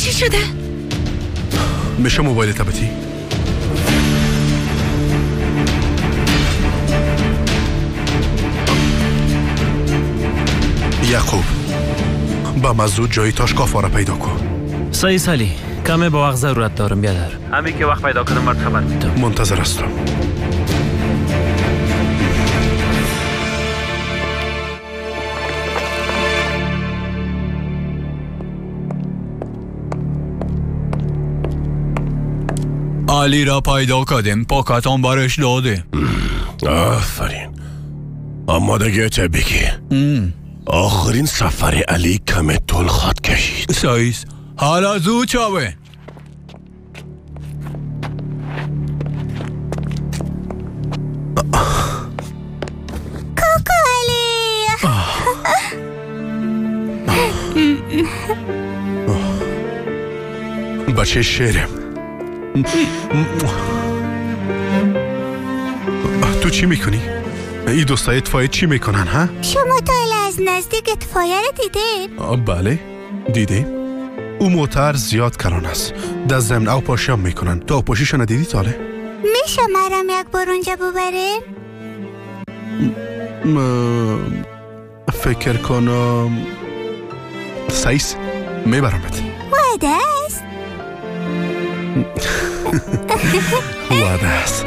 چی شده؟ میشه موبایل تبتی؟ یعقوب با مزود جای تاشکافا را پیدا کن. سعی سالی کمه با وقت ضرورت دارم بیادر. همین که وقت پیدا کنم مرد خبر میدم. منتظر هستم. علی را پیدا کردیم، پاکتان برش داده. آفرین. آمادگیت بگی. آخرین سفر علی کم طول خط کشید. سایس حالا زود چاوه. کوکو علی. بچه شیرم. تو چی میکنی؟ این دوستای اطفایی چی میکنن ها؟ شما تا از نزدیک اطفایه رو دیدین؟ بله دیدیم. او موتر زیاد کران است. در ضمن او پاشی هم میکنن. تو او پاشیشو ندیدی تاله؟ میشه مرم یک بار اونجا ببرین؟ فکر کنم سایس میبرمت. وعده است؟ وعده است.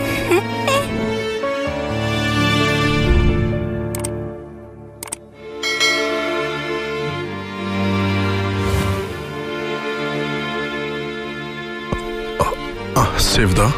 سیفدا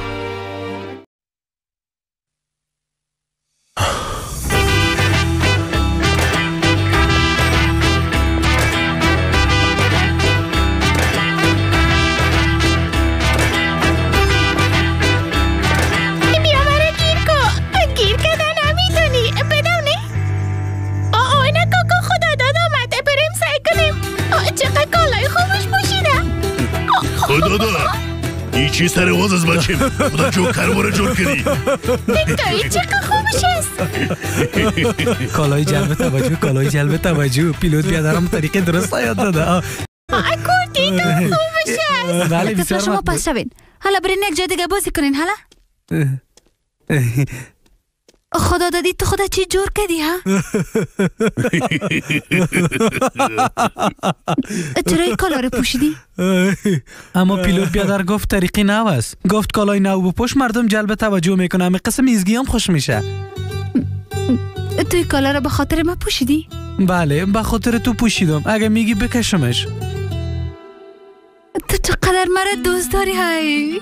چی سر واز از بچیم خدا جوکر باره جور کردی. دایی چقدر خوبش است. کالای جلب توجه پیلوت بیادرم طریق درست یاد داده. کوردی تو خوبش است. بله بسیار شما پس شوین. حالا برین یک جای دیگه بازی کنین. حالا خدا دادی تو خدا چی جور کردی ها؟ چرا این کالا رو پوشیدی؟ اما پیلوت بیادر گفت طریقی نو است. گفت کالای نو بپوش مردم جلب توجه میکنه. همه قسم ایزگی هم خوش میشه. توی کالا رو به خاطر ما پوشیدی؟ بله به خاطر تو پوشیدم. اگه میگی بکشمش. تو چقدر مرا دوست داری های؟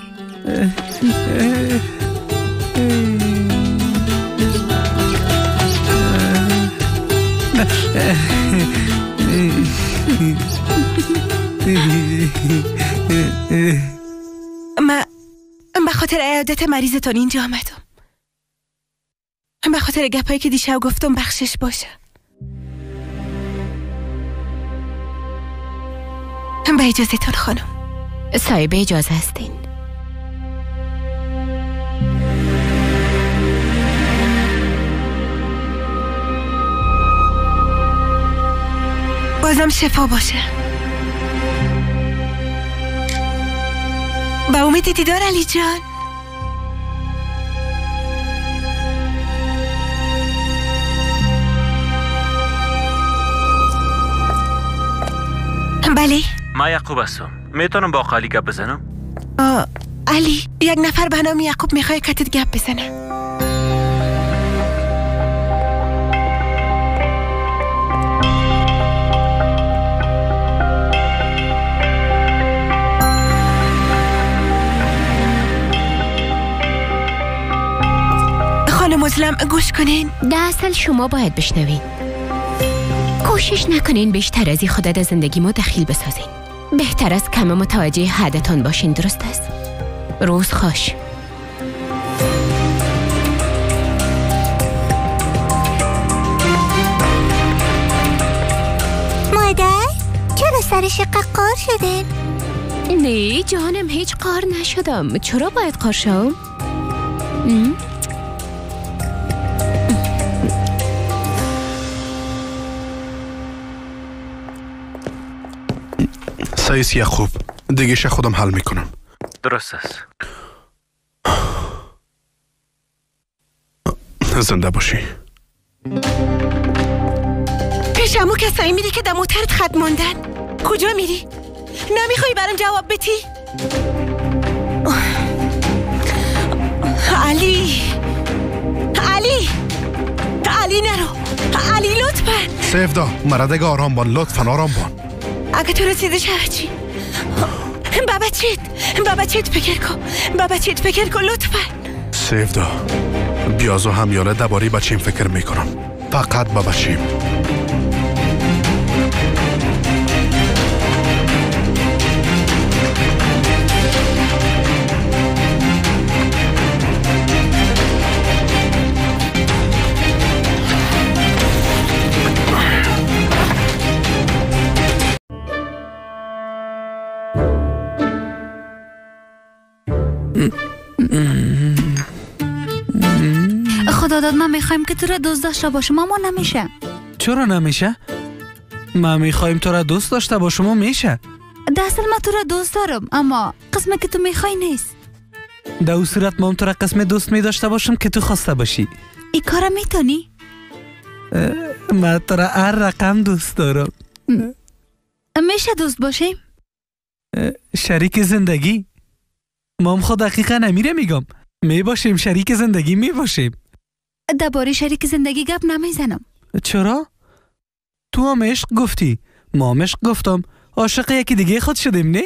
من به خاطر عیادت مریضتون اینجا آمدم. به خاطر گپایی که دیشب گفتم بخشش باشه. به اجازهتون خانم. صاحب اجازه هستین. بازم شفا باشه. با امید دیدار علی جان. بله ما یعقوب هستم. میتونم با خالی گپ بزنم؟ علی یک نفر به نام یعقوب میخوای کتت گپ بزنه. خانم گوش کنین. ده اصل شما باید بشنوین. کوشش نکنین بیشتر از این خودت از زندگی ما دخیل بسازین. بهتر از کم متوجه حدتان باشین. درست است؟ روز خوش. مادر چرا سرش قار شده؟ نه جانم هیچ قار نشدم. چرا باید قار شم؟ سایس یعقوب دیگه خودم حل میکنم. درست است. زنده باشی. پیش امو کسایی میری که در موترت خط موندن. کجا میری؟ نمیخوای برام جواب بدی؟ علی نرو. علی لطفا. سیفدا مرده آرام بان، لطفا آرام بان. اگه تو رسیده شوه چی؟ بابا چیت فکر کن لطفا. سیفدا بیازو همیانه درباره بچیم فکر میکنم. فقط با بچیم. خدا داد ما میخوایم که تو را دوست داشته باشم اما نمیشه. چرا نمیشه؟ ما میخوایم تو را دوست داشته باشم و میشه. در اصل ما تو را دوست دارم اما قسمه که تو میخوای نیست. در اون صورت ما تو را قسم دوست میداشته باشم که تو خواسته باشی. این کارا میتونی؟ من تو را هر رقم دوست دارم. میشه دوست باشیم؟ شریک زندگی. ما هم خود دقیقا نمیره میگم. میباشیم شریک زندگی میباشیم. درباره شریک زندگی گپ نمیزنم. چرا؟ تو هم عشق گفتی، ما هم عشق گفتم، عاشق یکی دیگه خود شدیم نه؟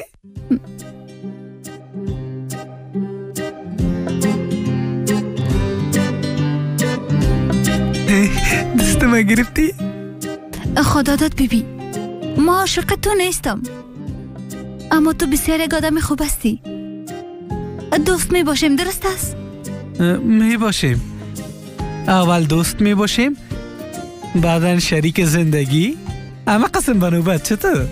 دستم گرفتی؟ خدا داد بیبی ما عاشق تو نیستم اما تو بسیار یک آدم خوب هستی. دوست می باشیم درست است؟ می باشیم. اول دوست می باشیم بعدن شریک زندگی. اما قسم بنوبت چطور؟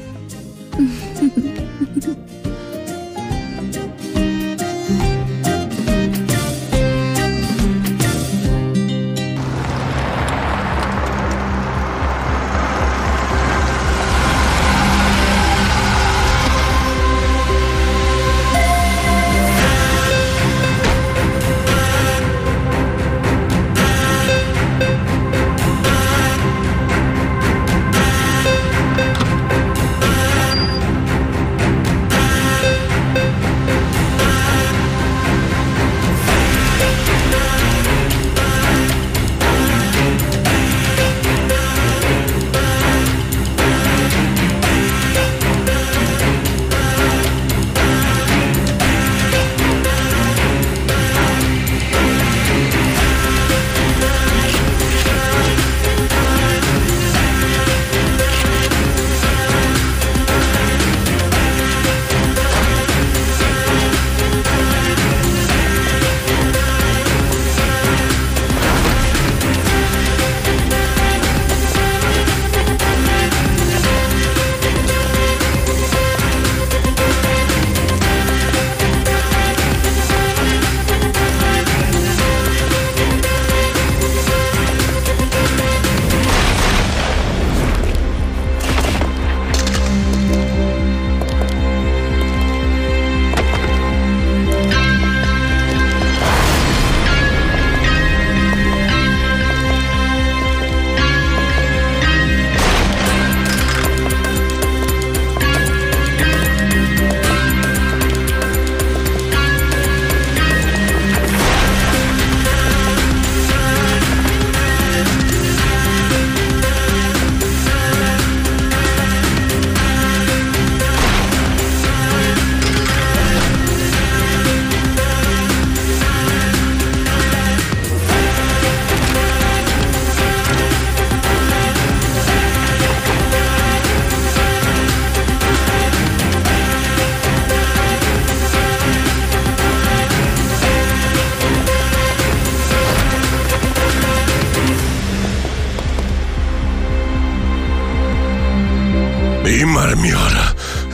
این مرا میاره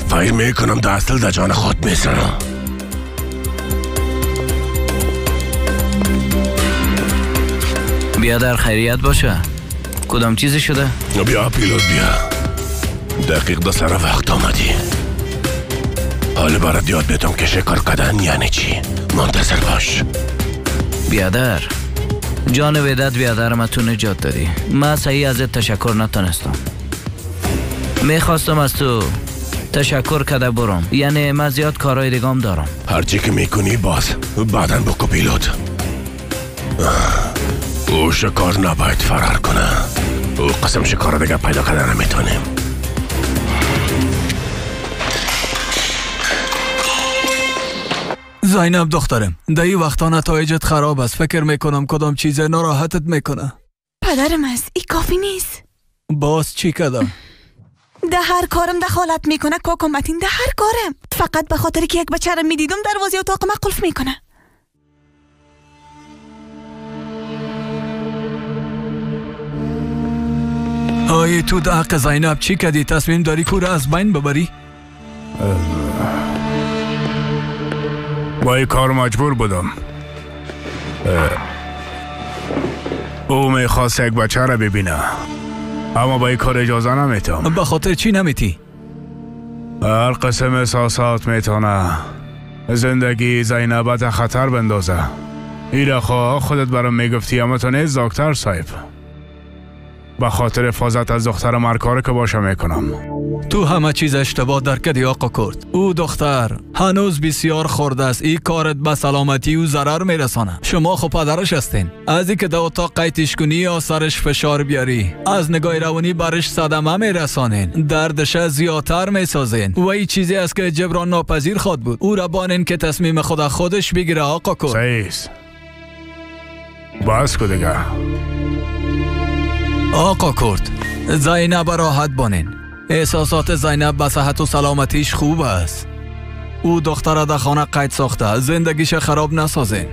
فکر میکنم دستل در جان خود میزنم. بیا در خیریت باشه. کدام چیزی شده؟ بیا پیلوت بیا. دقیق در سر وقت آمدی. حالا برات یاد بدم که شکار کردن یعنی چی. منتظر باش. بیادر، جان ودت بیادر ما تو نجات دادی. من صحیح ازت تشکر نتونستم. میخواستم از تو تشکر کده برم، یعنی من زیاد کارهای دیگام دارم. هرچی که میکنی باز بعدن بکو پیلوت. او شکار نباید فرار کنه. او قسم شکار دیگه پیدا کردن نمیتونیم. زینب دخترم، در این وقتا نتایجت خراب است. فکر میکنم کدام چیز ناراحتت میکنه. پدرم است، این کافی نیست. باز چی کده؟ ده هر کارم دخالت میکنه کوکومتین، ده هر کارم. فقط به خاطر که یک بچه رو میدیدم دروازه اتاق ما قلف میکنه. های تو در حق زینب چی کدی؟ تصمیم داری کور از بین ببری؟ با این کار مجبور بودم. او میخواست یک بچه را ببینه، اما با این کار اجازه نمیتم. به خاطر چی نمیتی؟ هر قسم احساسات میتونه زندگی زینب خطر بندازه. ایره خواه خودت برام میگفتی، اما تو نیز دکتر صاحب. به خاطر حفاظت از دخترم هر کاری که باشه میکنم. تو همه چیز اشتباه در کردی آقا کرد. او دختر هنوز بسیار خورده است. این کارت به سلامتی او ضرر میرسانه. شما خب پدرش هستین. از اینکه در اتاق قیدش کنی یا سرش فشار بیاری، از نگاه روانی برش صدمه میرسانین، دردش زیادتر میسازین و این چیزی است که جبران ناپذیر خود بود. او را بانین که تصمیم خودش بگیره آقا کرد. صحیح. بس کو دیگه. آقا کرد، زینب راحت بانین. احساسات زینب به صحت و سلامتیش خوب است. او دختر در خانه قید ساخته، زندگیش خراب نسازین.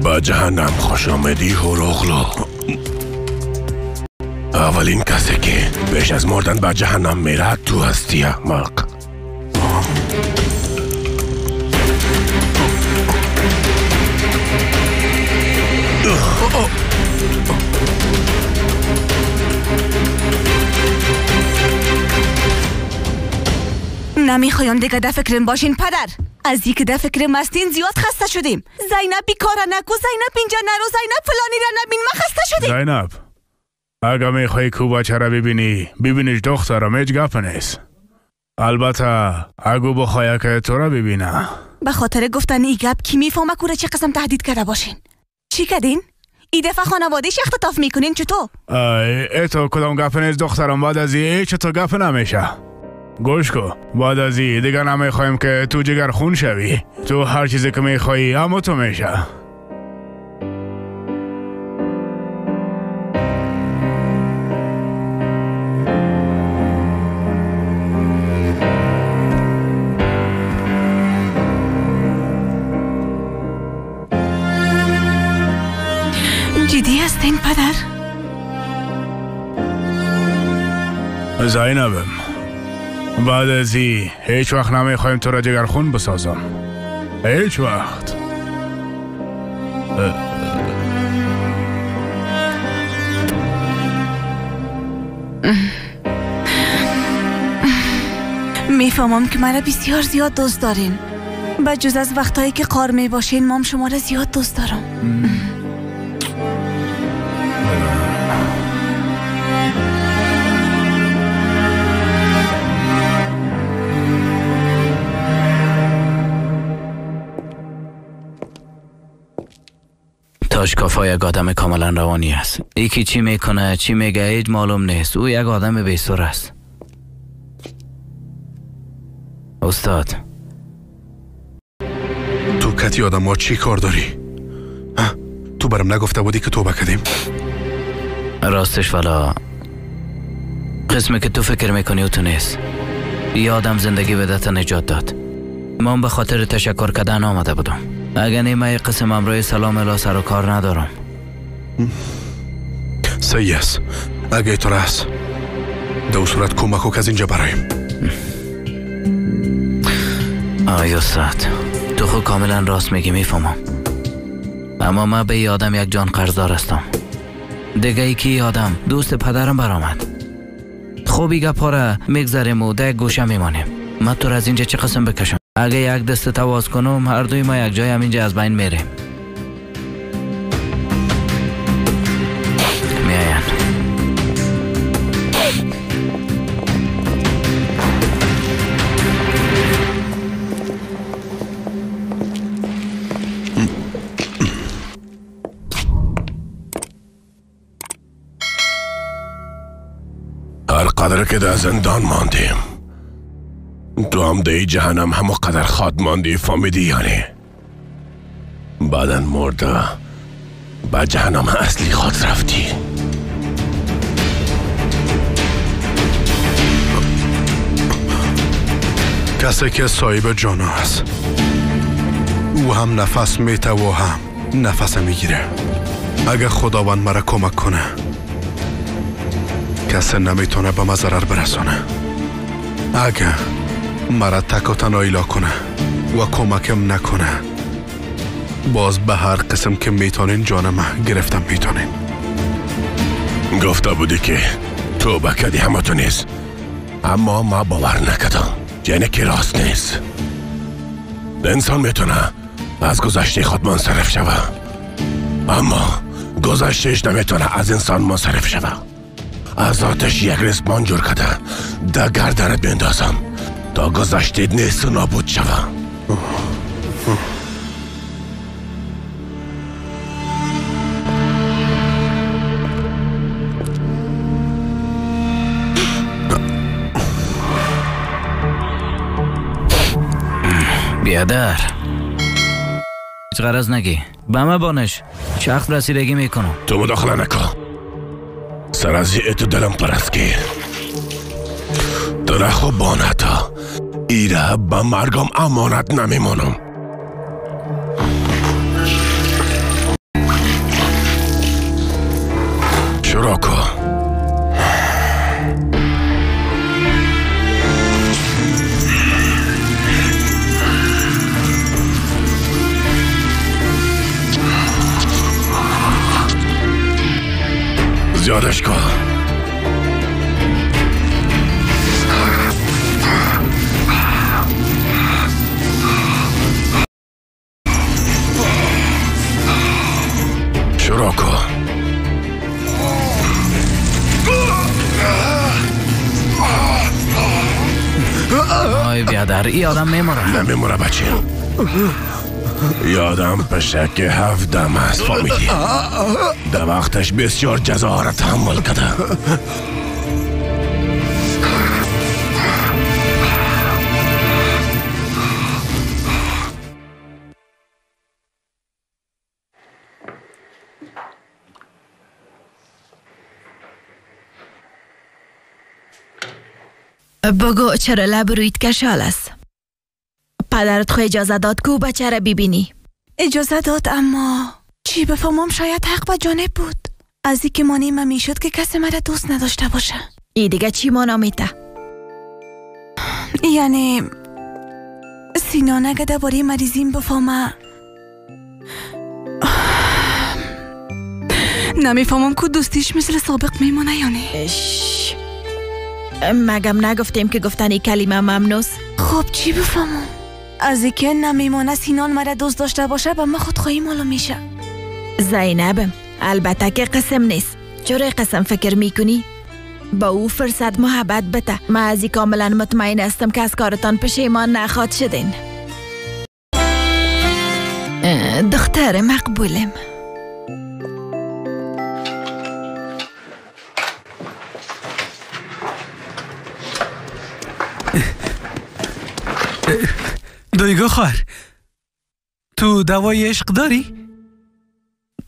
با جهنم خوش آمدی هروغلو. اولین کسی که پیش از مردن با جهنم میره تو هستی احمق. نمیخوایم دیگه ده فکرم باشین پدر. از یک ده فکرم هستین زیاد خسته شدیم. زینب بیکاره نگو، زینب اینجا نرو، زینب فلانی را نبین، ما خسته شدیم. زینب اگه میخوای کو بچه را ببینیش دخترم، هیچ گپ نیست. البته اگه بخوای که تو را ببینه. به خاطر گفتن ای گپ کی میفهمه کوره چه قسم تهدید کرده باشین؟ چی کردین؟ ای دفعه خانواده‌اش اختطاف میکنین چطور؟ ای تو کدام گپ نیست دخترم. بعد از این چطور گپ نمیشه. گوش کو، بعد از این دیگه نمیخوایم که تو جگر خون شوی. تو هر چیزی که میخوایی اما تو میشه. جدی هستین پدر؟ زینبم بعد از هیچ وقت نمیخوایم تو را جگرخون بسازم. هیچ وقت. میفهمم که مرا بسیار زیاد دوست دارین. بجز از وقتایی که قار می باشین مام شما را زیاد دوست دارم. تاشکافا یک آدم کاملا روانی است. یکی چی میکنه چی میگه هیچ معلوم نیست. او یک آدم بی‌سر است. استاد تو کتی آدم ها چی کار داری؟ تو برام نگفته بودی که توبه کردیم؟ راستش والا قسمی که تو فکر میکنی او تو نیست. یه آدم زندگی بدت نجات داد. من به خاطر تشکر کردن آمده بودم. اگر نیمه ای قسم امروی سلام الا سر و کار ندارم. صحیح است. اگه تو راست در صورت کمکو که از اینجا برایم. آی استاد تو خود کاملا راست میگی میفهمم. اما من به ای آدم یک جان قرضدار هستم. دیگه ای که ای آدم دوست پدرم برآمد. خوبی گپاره میگذاریم و ده گوشه میمانیم. من تو را از اینجا چه قسم بکشم؟ اگه یک دست تواز کنم هر دوی ما یک جای همینجا از بین میریم. میاین هر قدر که در زندان ماندیم تو هم در جهنم همه قدر خود ماندی. فهمیدی یعنی؟ بعداً مرده به جهنم اصلی خود رفتی. کسی که صاحب جانا است او هم نفس میته و هم نفس میگیره. اگه خداوند مرا کمک کنه کسی نمیتونه به من ضرر برسانه. اگه مرا تک و تنها ایلا کنه و کمکم نکنه باز به هر قسم که میتونین جانم گرفتم میتونین. گفته بودی که توبه کردی همه تو نیست. اما ما باور نکردم. یعنی که راست نیست. انسان میتونه از گذشته خود منصرف شوه اما گذشتهش نمیتونه از انسان منصرف شوه. از آتش یک ریسمان جور کده در گردنت بیندازم تا گذشته نیست و نابود شوه. بیادر هیچ غرض نگی. به من بانش شخص رسیدگی میکنم. تو مداخله نکن. سر از تو دلم پرستگی تو خوب بانتا ایره به مرگم امانت نمیمونم. شروع کن. زیادش کن. شروع کن. آی بیادر ای آدم میموره. نمیموره بچه. یادم پشه که 17 است. فهمیدی؟ در وقتش بسیار جزا را تحمل کرده. بگو چرا لب رویت کشال است؟ پدرت خو اجازه داد که او بچه را ببینی؟ اجازه داد اما چی بفهمم شاید حق با جانب بود. از این که مانیم میشد که کسی مرا دوست نداشته باشه. ای دیگه چی مانا میته؟ یعنی سینان اگه درباره مریضیم بفهمه نمیفهمم که دوستیش مثل سابق میمونه یا نه. مگم نگفتیم که گفتن این کلمه ممنوس؟ خب چی بفهمم؟ از اینکه نمیمونه سینان مرا دوست داشته باشه به من خودخواهی معلوم میشه. زینبم البته که قسم نیست. چرا قسم فکر میکنی؟ با او فرصت محبت بده. من از این کاملا مطمئن هستم که از کارتان پشیمان نخواهد شدین. دختر مقبولم. دویگو خواهر، تو دوای عشق داری؟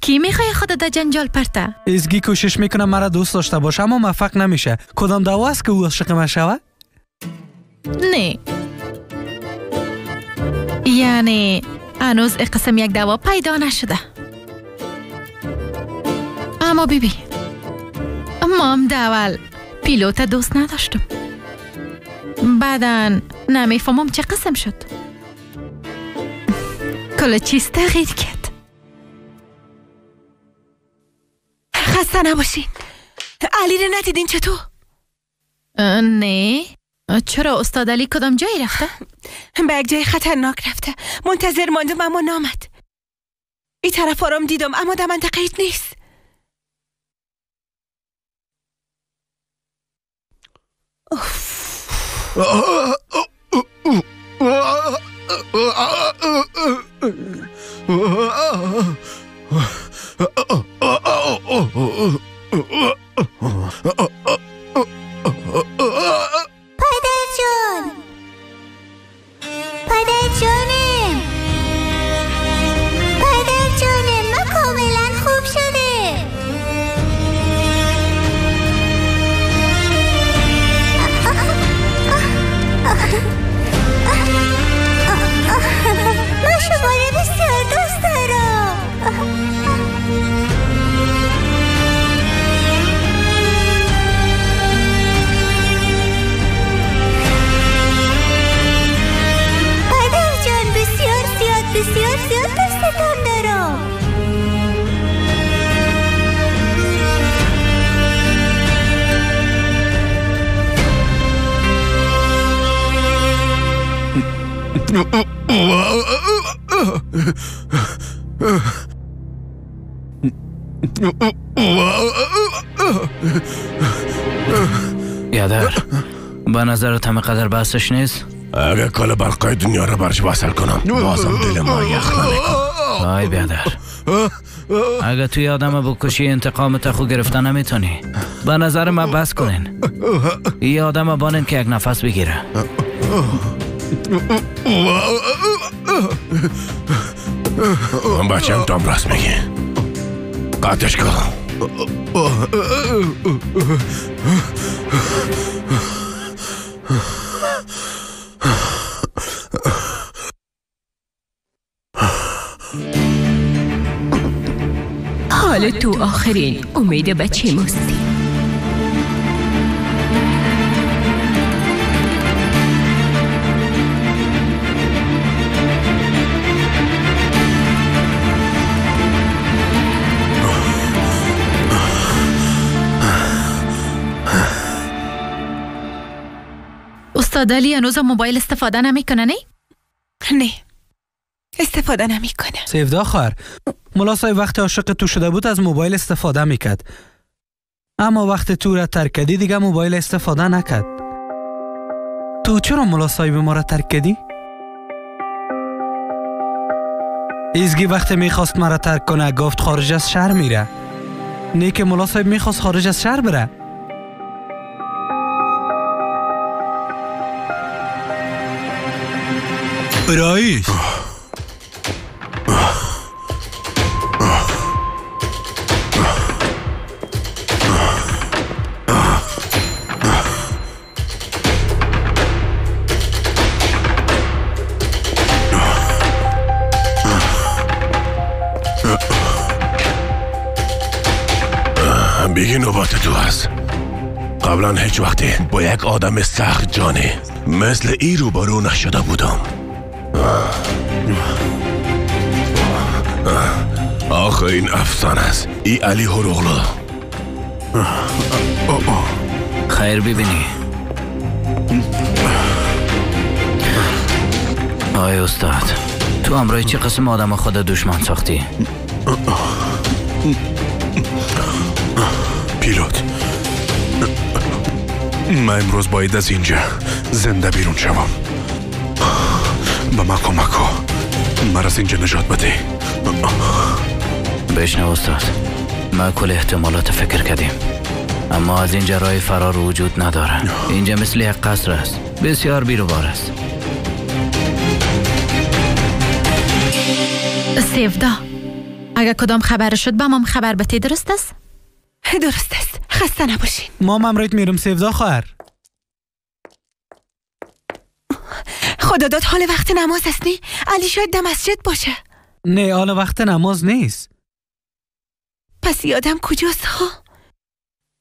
کی میخوای خودت در جنجال پرته؟ ازگی کوشش میکنم مرا دوست داشته باشه اما موفق نمیشه. کدام دوا است که او عاشق من شود؟ نه، یعنی هنوز قسم یک دوا پیدا نشده. اما بیبی ما هم دول پیلوت دوست نداشتم. بعدن نمیفهمم چه قسم شد. کل چیز تغییر کرد. خسته نباشین. علی رو ندیدین چطور؟ نه. چرا استاد علی کدام جایی رفته؟ به یک جای خطرناک رفته. منتظر ماندم اما نامد. این طرف آرام دیدم اما در منطقه ایت نیست. پدرجانم ما کاملا خوب شده. من شما رو بسیار دوست دارم. پدرجان بسیار زیاد دوستتان دارم. یادر به نظرت همه قدر بحثش نیست؟ اگه کل برقای دنیا رو برش وصل کنم بازم دل ما یخ نمیکن. آی بیادر، اگه توی آدم بکشی انتقام تخو گرفتن نمیتونی. به نظر من بس کنین. یه آدم بانن که یک نفس بگیره. بچه هم تام راست میگی. قطعش کن. حالا تو آخرین امید بچه مستی. استاد علی هنوز موبایل استفاده نمیکنه نه؟ نه استفاده نمیکنه. سیفدا خواهر، ملاسای وقت عاشق تو شده بود از موبایل استفاده میکرد، اما وقت تو را ترک کردی دیگه موبایل استفاده نکرد. تو چرا ملاسای به ما را ترک کردی؟ ایزگی وقت میخواست مرا ترک کنه گفت خارج از شهر میره. نه که ملاسای میخواست خارج از شهر بره. رئیس بگی نوبات تو هست. قبلا هیچ وقتی با یک آدم سخت جانی مثل ای روبرو نشده بودم. آخه این افسانه است. ای علی هروغلو. خیر ببینی. آی استاد، تو امروز چه قسم آدم خود دشمن ساختی؟ پیلوت، من امروز باید از اینجا زنده بیرون شوم. به من کمک کن، من از اینجا نجات بده. بشنو استاد، ما کل احتمالات فکر کردیم، اما از اینجا راه فرار وجود نداره. اینجا مثل یک قصر است، بسیار بیروبار است. سیفدا، اگر کدام خبر شد با ما خبر بده. درست است؟ درست است. خسته نباشین. ما امروز میرم سیفدا خواهر. خدا داد حال وقت نماز است نی؟ علی شاید در مسجد باشه. نه، حال وقت نماز نیست. پس یادم کجاست ها؟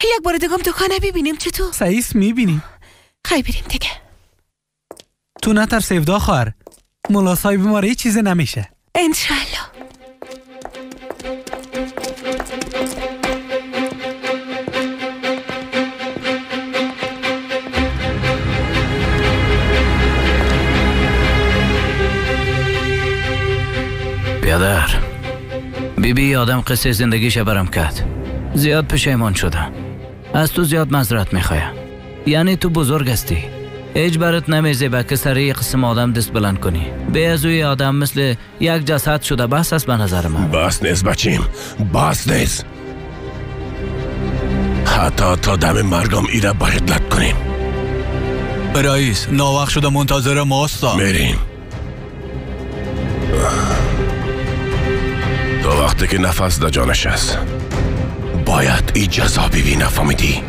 یک بار دیگه دکانه ببینیم چطور؟ سعیس میبینیم. خیلی بریم دیگه. تو نتر سیفدا خواهر، ملا صاحب ما را هیچ چیز نمیشه. انشالله. بیادر، بیبی آدم قصه زندگیش برم کرد. زیاد پشیمان شده. از تو زیاد معذرت میخوایم. یعنی تو بزرگ هستی، هیچ برات نمیزه با که سر یک قسم آدم دست بلند کنی. به از اوی آدم مثل یک جسد شده. بس است به نظر من. بس نیست بچیم، بس نیست. حتی تا دم مرگم ایره باید لد کنیم. رئیس، ناوقت شده منتظر ماستا. میریم. تو وقتی که نفس در جانش است باید ای جزا ببینی. نفهمیدی؟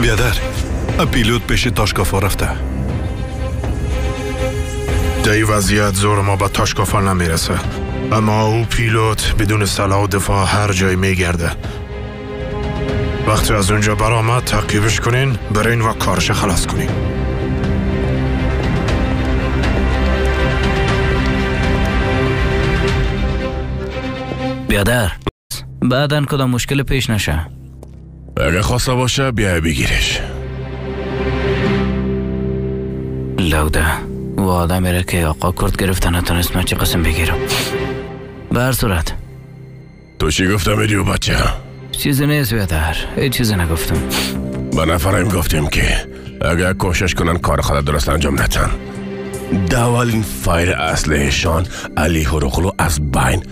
بیادر، پیلوت پیش تاشکافا رفته. در این وضعیت زور ما به تاشکافا نمیرسه، اما او پیلوت بدون سلاح و دفاع هر جای میگرده. وقتی از اونجا برآمد تعقیبش کنین، برین و کارش خلاص کنین. بیادر، بعدن کدام مشکل پیش نشه. اگه خواسته باشه بیای بگیرش. لوده و آدم میره که آقا کرد گرفته نتونست من چه قسم بگیرم. به هر صورت تو چی گفتم ایدیو بچه؟ چیزی نیست بیادر، هیچ چیزی نگفتم. به نفرم گفتیم که اگه کوشش کنن کار خود درست انجام ندن. اولین فایر اصلیشان علی هروغلو از بین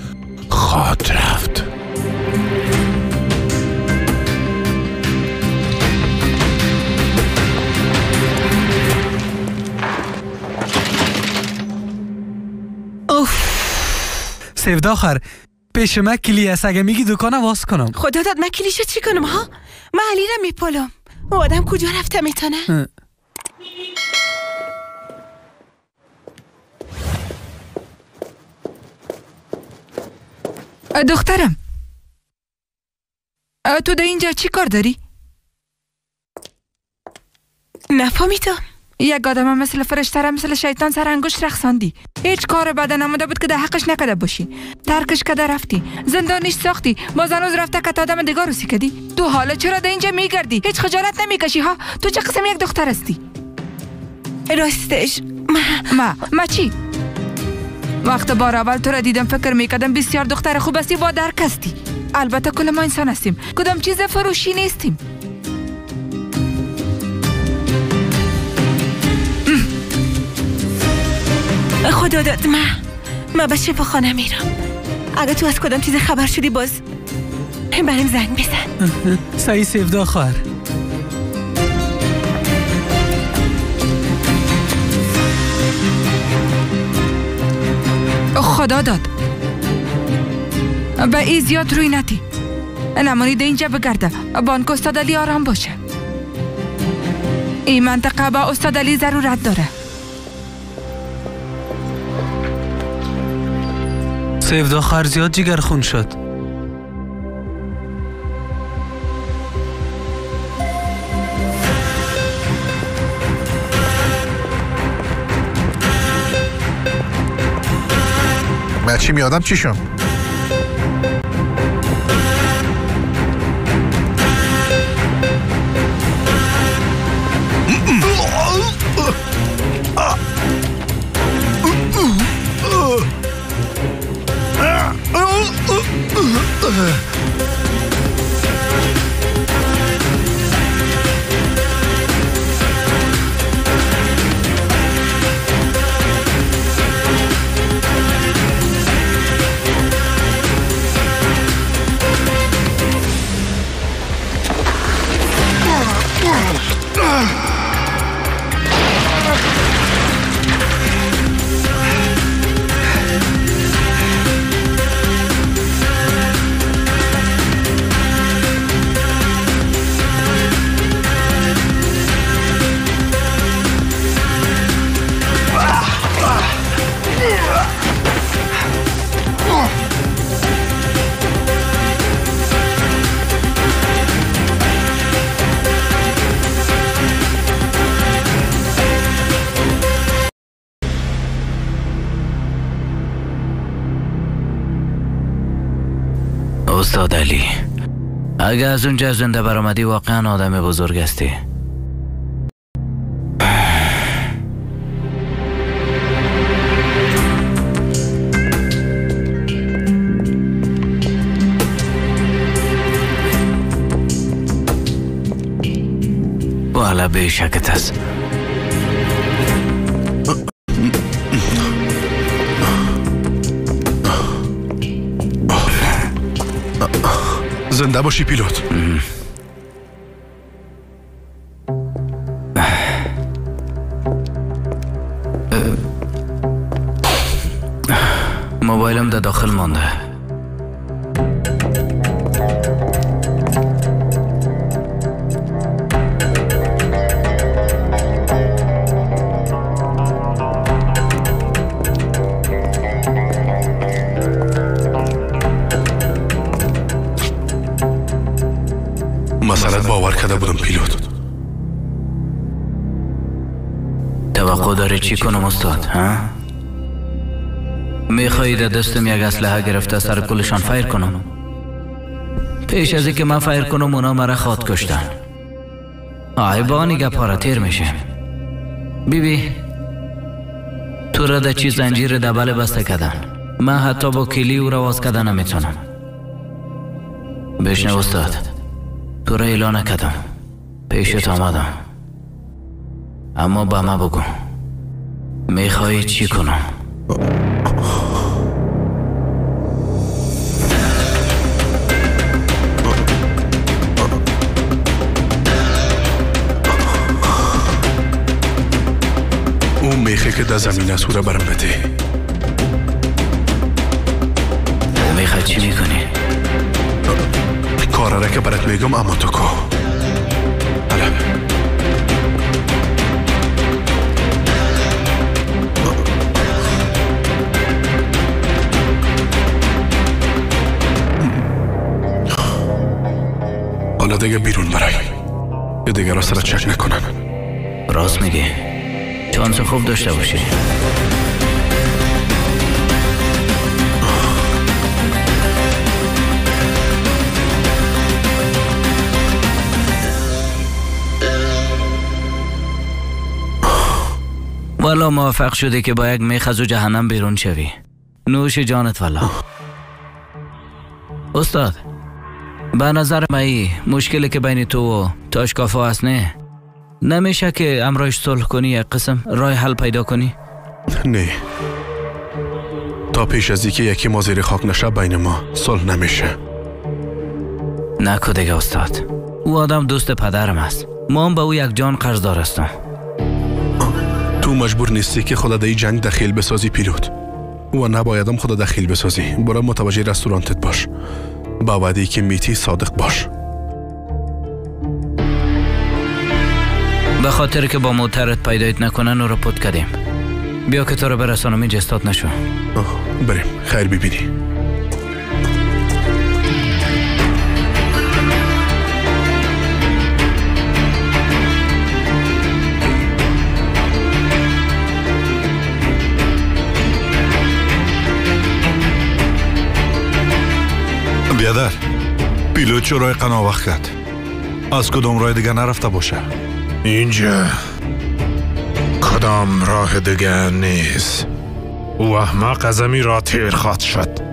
خواهد رفت. سیفدا آخر پیش من کلی است، اگه میگی دکانم واس کنم. خدا داد من کلیشو چی کنم ها؟ من علی را میپالم. او آدم کجا رفته میتونه؟ دخترم، تو در اینجا چی کار داری؟ نفهمیدم. یک آدم مثل فرشته مثل شیطان سر انگشت رقصاندی. هیچ کار بد نموده بود که در حقش نکرده باشی. ترکش کده رفتی، زندانیش ساختی، باز هنوز رفته که آدم دیگر رو سیکدی. تو حالا چرا در اینجا میگردی؟ هیچ خجالت نمیکشی ها؟ تو چه قسم یک دختر هستی؟ راستش ما چی؟ وقت بار اول تو را دیدم فکر میکردم بسیار دختر خوب هستی، با درک هستی. البته کل ما انسان هستیم، کدام چیز فروشی نیستیم. خدا داد من به شفاخانه میرم. اگه تو از کدام چیز خبر شدی باز بریم زنگ بزن. سعی سیفدا خواهر. خدا داد. به ای زیاد روی نتی. نمانیده اینجا بگرده. بانک استاد علی آرام باشه. این منطقه با استاد علی ضرورت داره. سیفدا خر زیاد جگر خون شد. بچی میادم چی شم؟ استاد علی، اگه از اونجا زنده برآمدی واقعا آدم بزرگ هستی. والا به شکت هست. زنده باشی پیلوت. موبایلم در داخل مانده. مسئلت باور کرده بودم پیلوت. توقع داری چی کنم استاد؟ میخوایی در دستم یک اسلحه گرفته سر کلشان فایر کنم؟ پیش از اینکه من فایر کنم اونا مرا خود کشتن. عیبانی گپارا تیر میشه. بیبی تو را در چی زنجیر دبل بسته کردن. من حتی با کلی او را واز کردن نمیتونم. بشنو استاد، تو را اعلان نکردم، پیشت آمدم، اما با ما بگو میخوایی چی کنم؟ اون میخه که در زمین است او را برم بده. او میخواد چی میکنی؟ کاره را که برات میگم اما تو کو. حالا حالا دیگه بیرون برای یه دیگه را سر چک نکنن. راست میگی، چانس خوب داشته باشی. والا موفق شده که با یک میخ از جهنم بیرون شوی. نوش جانت والا. استاد، به نظر مایی مشکلی که بین تو و تاشکافا هست نه؟ نمیشه که امرایش صلح کنی، یک قسم راه حل پیدا کنی؟ نه، تا پیش از اینکه یکی ما زیر خاک نشه بین ما صلح نمیشه. نکو دیگه استاد، او آدم دوست پدرم است. ما هم به او یک جان قرضدار هستم. تو مجبور نیستی که خودت در این جنگ دخیل بسازی پیلوت. و نبایدم خدا دخیل بسازی. برو متوجه رستورانتت باش. با وعده که میتی صادق باش. به خاطر که با موترت پیدایت نکنن او را پود کردیم. بیا که تو را برسانم اینجا استاد نشو. بریم خیر ببینی. بیادر پیلوت چه راه قناوخ کرد؟ از کدام راه دیگه نرفته باشه؟ اینجا کدام راه دیگه نیست. او احمق از امی را تیر خواهد شد.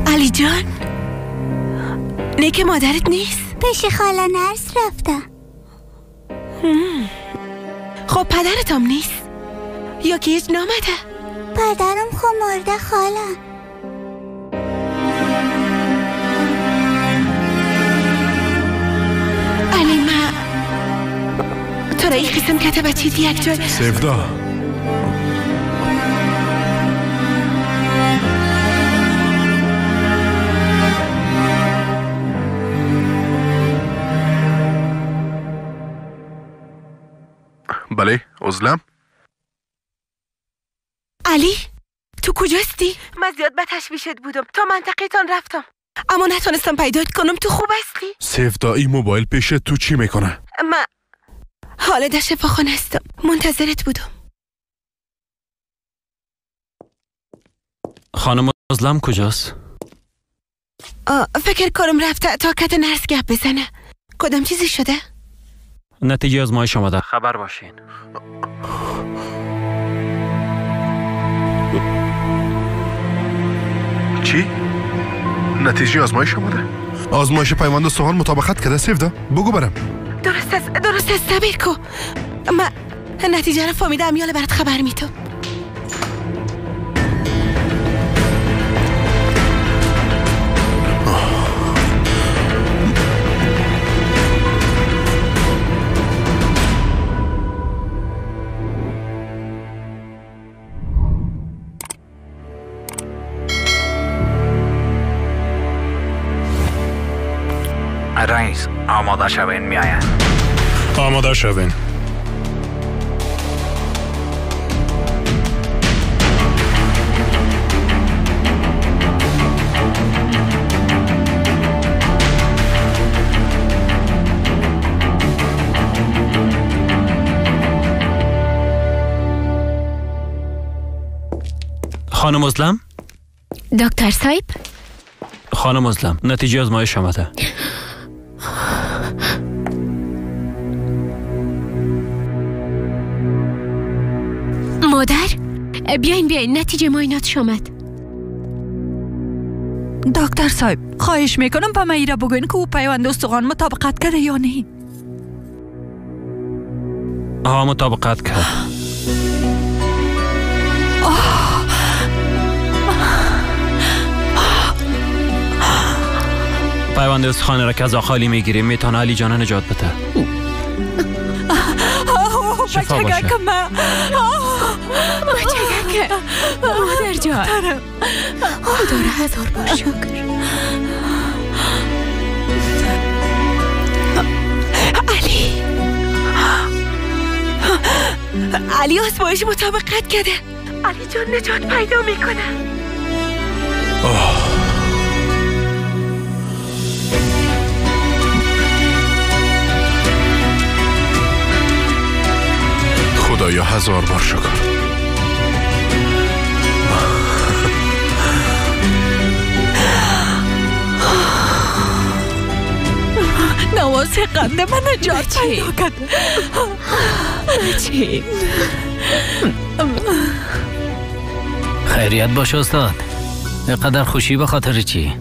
علی جان، نیک مادرت نیست؟ پیش خاله نرس رفته. خب پدرت هم نیست؟ یا که هیچ نامده؟ پدرم خو مرده خاله. علی ما تو را این قسم کتبه چید یک جای سفدا بله عزلم. علی تو کجاستی؟ من زیاد به تشویشت بودم تا منطقه تان رفتم اما نتونستم پیدات کنم. تو خوب هستی؟ سفدا این موبایل پیشت تو چی میکنه؟ من حالا در شفاخانه هستم، منتظرت بودم. خانم عزلم کجاست؟ فکر کنم رفته تا کت نرس گپ بزنه. کدام چیزی شده؟ نتیجه آزمایش آمده، خبر باشین. چی؟ نتیجه آزمایش آمده؟ آزمایش پیوند سوهان مطابقت کرده سفدا؟ بگو برم. درست است صبر کو. من نتیجه رو فهمیدم، یاله برات خبر میتم. رئیس آماده شوین میاین. آماده شوین. خانم عزلم؟ دکتر صاحب؟ خانم عزلم نتیجه آزمایش آمده. مادر بیاین نتیجه معاینات آمد. دکتر صاحب خواهش میکنم به من بگوین که او پیوند استخوان مطابقت کرده یا نه. مطابقت کرد. پیوند استخوان را که از خالی میگیریم میتونه علی جانه نجات بده. شفا باشه. بچگه مادر جان خدا را 1000 بار شکر. علی آزمایش مطابقت کرده. علی جان نجات پیدا میکنه. خدایا 1000 بار شکر. نواز قنده من نجات پیدا کرده. بچه خیریت باشه استاد. اینقدر خوشی به خاطر چی؟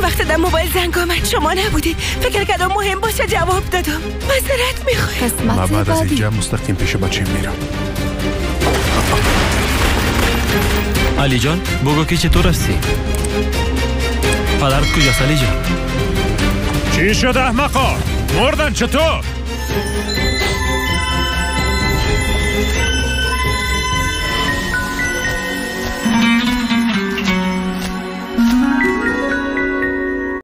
وقتی در موبایل زنگ آمد شما نبودی. فکر کردم مهم باشه جواب دادم. معذرت میخوام. من بعد از اینجا مستقیم پیش بچه‌م میرم. علی جان بگو که چطور هستی؟ پدرت کجاست علی جان؟ چی شد احمقا؟ مردن چطور؟